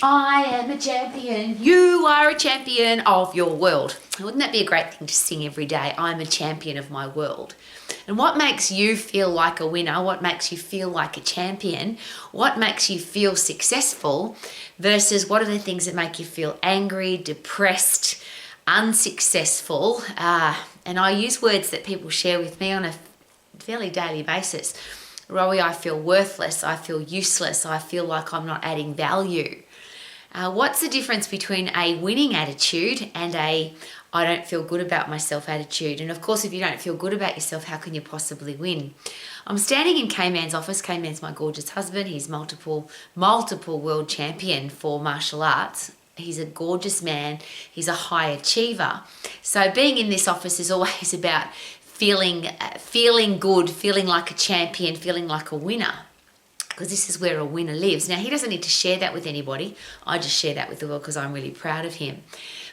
I am a champion. You are a champion of your world. Wouldn't that be a great thing to sing every day? I'm a champion of my world. And what makes you feel like a winner? What makes you feel like a champion? What makes you feel successful versus what are the things that make you feel angry, depressed, unsuccessful? And I use words that people share with me on a fairly daily basis. Rowie, I feel worthless. I feel useless. I feel like I'm not adding value. What's the difference between a winning attitude and a I don't feel good about myself attitude? And of course, if you don't feel good about yourself, how can you possibly win? I'm standing in K-Man's office. K-Man's my gorgeous husband. He's multiple world champion for martial arts. He's a gorgeous man. He's a high achiever. So being in this office is always about feeling good, feeling like a champion, feeling like a winner. Because this is where a winner lives. Now, he doesn't need to share that with anybody. I just share that with the world because I'm really proud of him.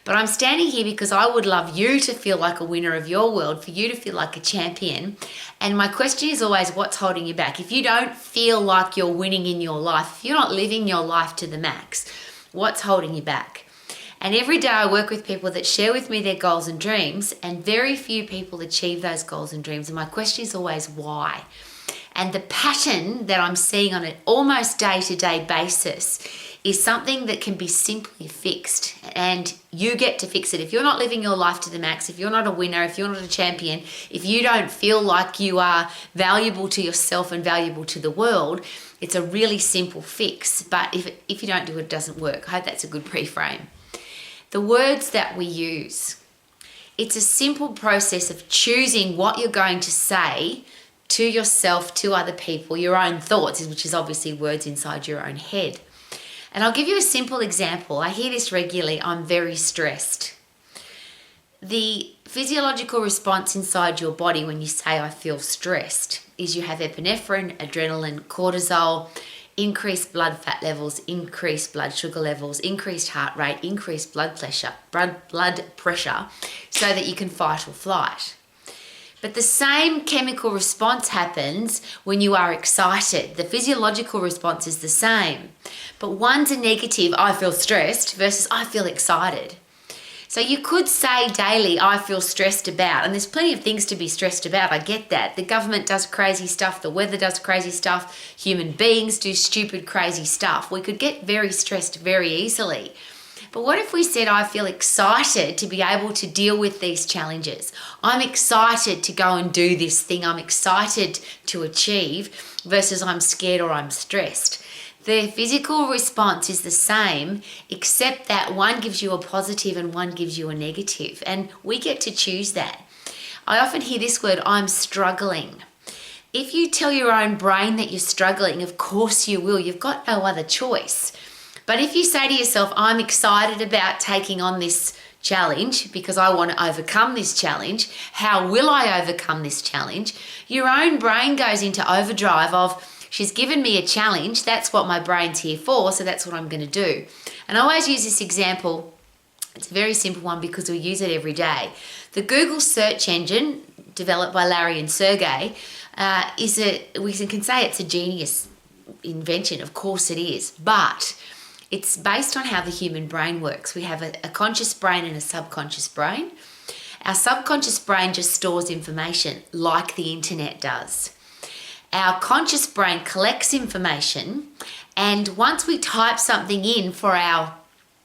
But I'm standing here because I would love you to feel like a winner of your world, for you to feel like a champion. And my question is always, what's holding you back? If you don't feel like you're winning in your life, if you're not living your life to the max, what's holding you back? And every day I work with people that share with me their goals and dreams, and very few people achieve those goals and dreams. And my question is always, why? And the pattern that I'm seeing on an almost day-to-day basis is something that can be simply fixed, and you get to fix it. If you're not living your life to the max, if you're not a winner, if you're not a champion, if you don't feel like you are valuable to yourself and valuable to the world, it's a really simple fix. But if you don't do it, it doesn't work. I hope that's a good pre-frame. The words that we use. It's a simple process of choosing what you're going to say to yourself, to other people, your own thoughts, which is obviously words inside your own head. And I'll give you a simple example. I hear this regularly. I'm very stressed. The physiological response inside your body when you say I feel stressed is you have epinephrine, adrenaline, cortisol, increased blood fat levels, increased blood sugar levels, increased heart rate, increased blood pressure, so that you can fight or flight. But the same chemical response happens when you are excited. The physiological response is the same. But one's a negative, I feel stressed, versus I feel excited. So you could say daily, I feel stressed about, and there's plenty of things to be stressed about, I get that. The government does crazy stuff, the weather does crazy stuff, human beings do stupid, crazy stuff. We could get very stressed very easily. But what if we said, I feel excited to be able to deal with these challenges. I'm excited to go and do this thing. I'm excited to achieve versus I'm scared or I'm stressed. The physical response is the same, except that one gives you a positive and one gives you a negative. And we get to choose that. I often hear this word, I'm struggling. If you tell your own brain that you're struggling, of course you will. You've got no other choice. But if you say to yourself, I'm excited about taking on this challenge because I want to overcome this challenge, how will I overcome this challenge? Your own brain goes into overdrive of, she's given me a challenge, that's what my brain's here for, so that's what I'm going to do. And I always use this example. It's a very simple one because we use it every day. The Google search engine, developed by Larry and Sergey, we can say it's a genius invention. Of course it is. But it's based on how the human brain works. We have a conscious brain and a subconscious brain. Our subconscious brain just stores information like the internet does. Our conscious brain collects information, and once we type something in for our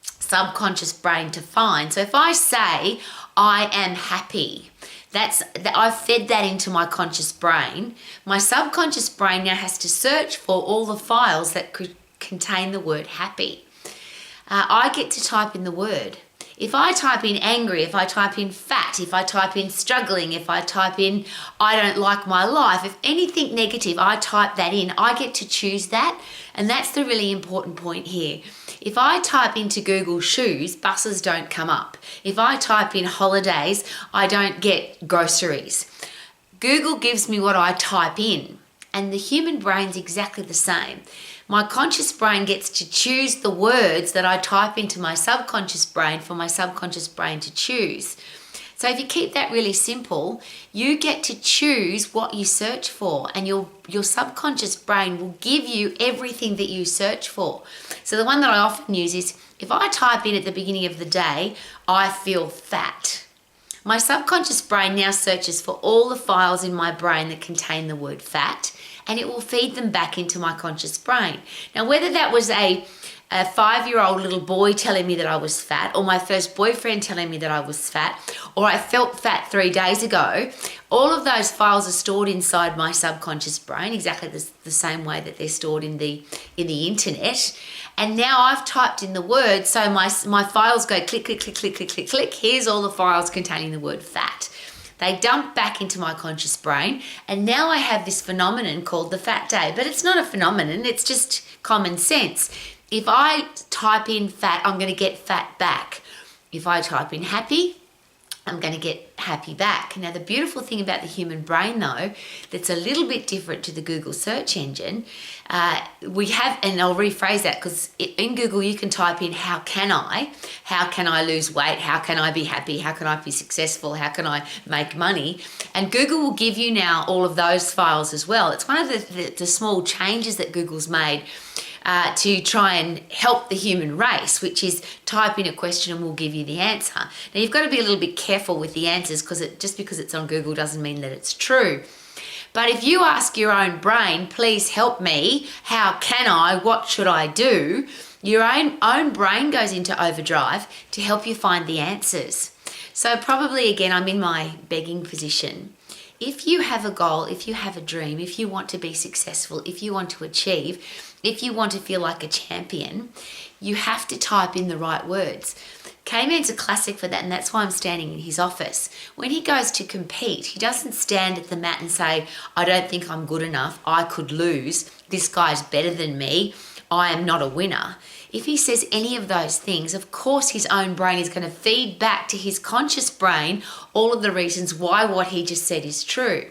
subconscious brain to find, so if I say, I am happy, I've fed that into my conscious brain. My subconscious brain now has to search for all the files that could contain the word happy. I get to type in the word. If I type in angry, if I type in fat, if I type in struggling, if I type in I don't like my life, if anything negative, I type that in. I get to choose that, and that's the really important point here. If I type into Google shoes, buses don't come up. If I type in holidays, I don't get groceries. Google gives me what I type in, and the human brain's exactly the same. My conscious brain gets to choose the words that I type into my subconscious brain for my subconscious brain to choose. So if you keep that really simple, you get to choose what you search for, and your subconscious brain will give you everything that you search for. So the one that I often use is, if I type in at the beginning of the day, I feel fat, my subconscious brain now searches for all the files in my brain that contain the word fat, and it will feed them back into my conscious brain. Now, whether that was a 5-year-old little boy telling me that I was fat, or my first boyfriend telling me that I was fat, or I felt fat 3 days ago, all of those files are stored inside my subconscious brain, exactly the same way that they're stored in the internet. And now I've typed in the word, so my files go click, click, click, click, click, click, click. Here's all the files containing the word fat. They dump back into my conscious brain, and now I have this phenomenon called the fat day. But it's not a phenomenon, it's just common sense. If I type in fat, I'm going to get fat back. If I type in happy, I'm going to get happy back. Now, the beautiful thing about the human brain, though, that's a little bit different to the Google search engine, we have, and I'll rephrase that, because in Google you can type in how can I lose weight, how can I be happy, how can I be successful, how can I make money, and Google will give you now all of those files as well. It's one of the small changes that Google's made to try and help the human race, which is type in a question and we'll give you the answer. Now, you've got to be a little bit careful with the answers, because just because it's on Google doesn't mean that it's true. But if you ask your own brain, please help me, how can I, what should I do, your own brain goes into overdrive to help you find the answers. So probably, again, I'm in my begging position. If you have a goal, if you have a dream, if you want to be successful, if you want to achieve, if you want to feel like a champion, you have to type in the right words. K-Man's a classic for that, and that's why I'm standing in his office. When he goes to compete, he doesn't stand at the mat and say, I don't think I'm good enough, I could lose, this guy's better than me, I am not a winner. If he says any of those things, of course his own brain is going to feed back to his conscious brain all of the reasons why what he just said is true.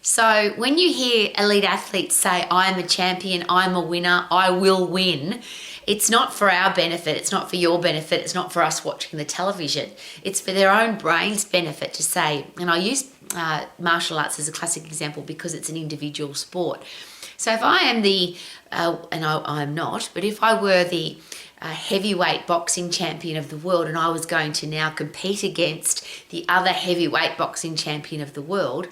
So when you hear elite athletes say, I'm a champion, I'm a winner, I will win, it's not for our benefit, it's not for your benefit, it's not for us watching the television. It's for their own brain's benefit to say, and I use martial arts as a classic example because it's an individual sport. So if I am I'm not, but if I were the heavyweight boxing champion of the world, and I was going to now compete against the other heavyweight boxing champion of the world,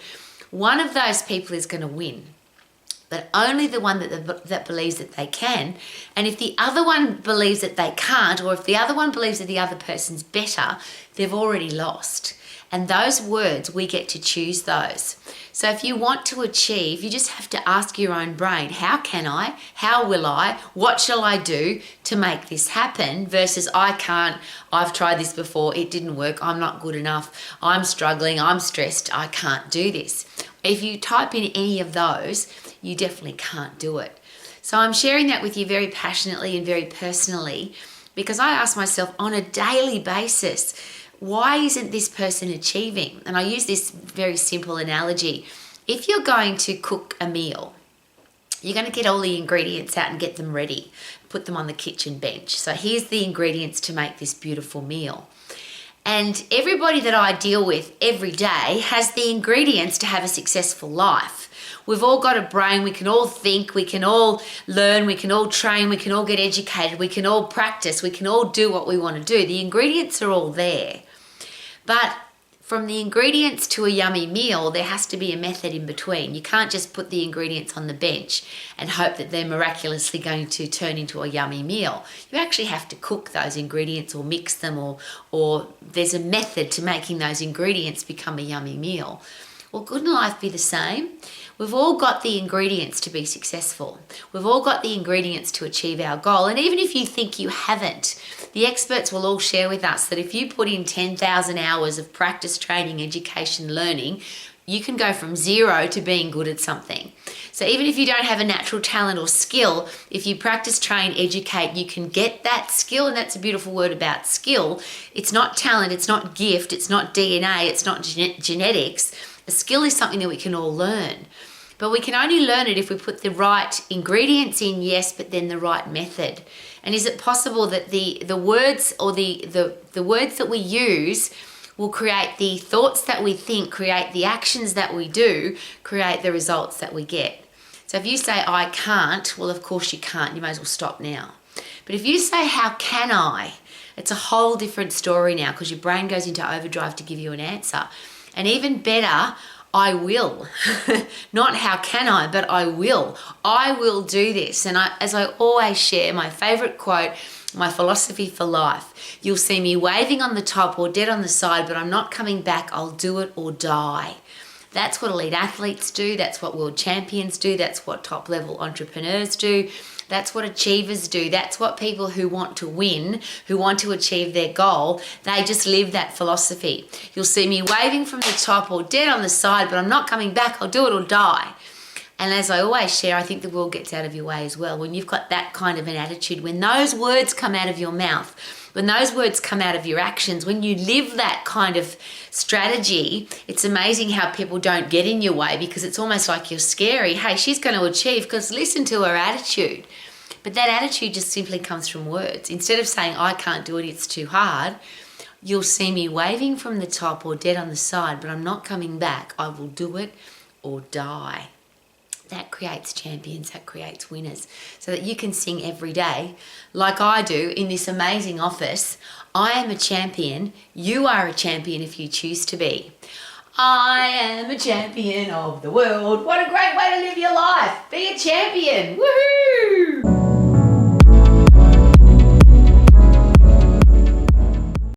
one of those people is going to win, but only the one that believes that they can. And if the other one believes that they can't, or if the other one believes that the other person's better, they've already lost. And those words, we get to choose those. So if you want to achieve, you just have to ask your own brain, how can I, how will I, what shall I do to make this happen, versus I can't, I've tried this before, it didn't work, I'm not good enough, I'm struggling, I'm stressed, I can't do this. If you type in any of those, you definitely can't do it. So I'm sharing that with you very passionately and very personally, because I ask myself on a daily basis, why isn't this person achieving? And I use this very simple analogy. If you're going to cook a meal, you're going to get all the ingredients out and get them ready, put them on the kitchen bench. So here's the ingredients to make this beautiful meal. And everybody that I deal with every day has the ingredients to have a successful life. We've all got a brain, we can all think, we can all learn, we can all train, we can all get educated, we can all practice, we can all do what we want to do. The ingredients are all there. But from the ingredients to a yummy meal, there has to be a method in between. You can't just put the ingredients on the bench and hope that they're miraculously going to turn into a yummy meal. You actually have to cook those ingredients or mix them, or there's a method to making those ingredients become a yummy meal. Well, couldn't life be the same? We've all got the ingredients to be successful. We've all got the ingredients to achieve our goal. And even if you think you haven't, the experts will all share with us that if you put in 10,000 hours of practice, training, education, learning, you can go from zero to being good at something. So even if you don't have a natural talent or skill, if you practice, train, educate, you can get that skill. And that's a beautiful word about skill. It's not talent, it's not gift, it's not DNA, it's not genetics. A skill is something that we can all learn. But we can only learn it if we put the right ingredients in, yes, but then the right method. And is it possible that the words or the words that we use will create the thoughts that we think, create the actions that we do, create the results that we get. So if you say, I can't, well, of course you can't. You may as well stop now. But if you say, how can I? It's a whole different story now because your brain goes into overdrive to give you an answer. And even better, I will. Not how can I, but I will. I will do this. And as I always share, my favorite quote, my philosophy for life, you'll see me waving on the top or dead on the side, but I'm not coming back. I'll do it or die. That's what elite athletes do. That's what world champions do. That's what top level entrepreneurs do. That's what achievers do. That's what people who want to win, who want to achieve their goal, they just live that philosophy. You'll see me waving from the top or dead on the side, but I'm not coming back. I'll do it or die. And as I always share, I think the world gets out of your way as well. When you've got that kind of an attitude, when those words come out of your mouth, when those words come out of your actions, when you live that kind of strategy, it's amazing how people don't get in your way because it's almost like you're scary. Hey, she's going to achieve because listen to her attitude. But that attitude just simply comes from words. Instead of saying, I can't do it, it's too hard, you'll see me waving from the top or dead on the side, but I'm not coming back. I will do it or die. That creates champions, that creates winners, so that you can sing every day, like I do in this amazing office. I am a champion. You are a champion if you choose to be. I am a champion of the world. What a great way to live your life. Be a champion. Woohoo!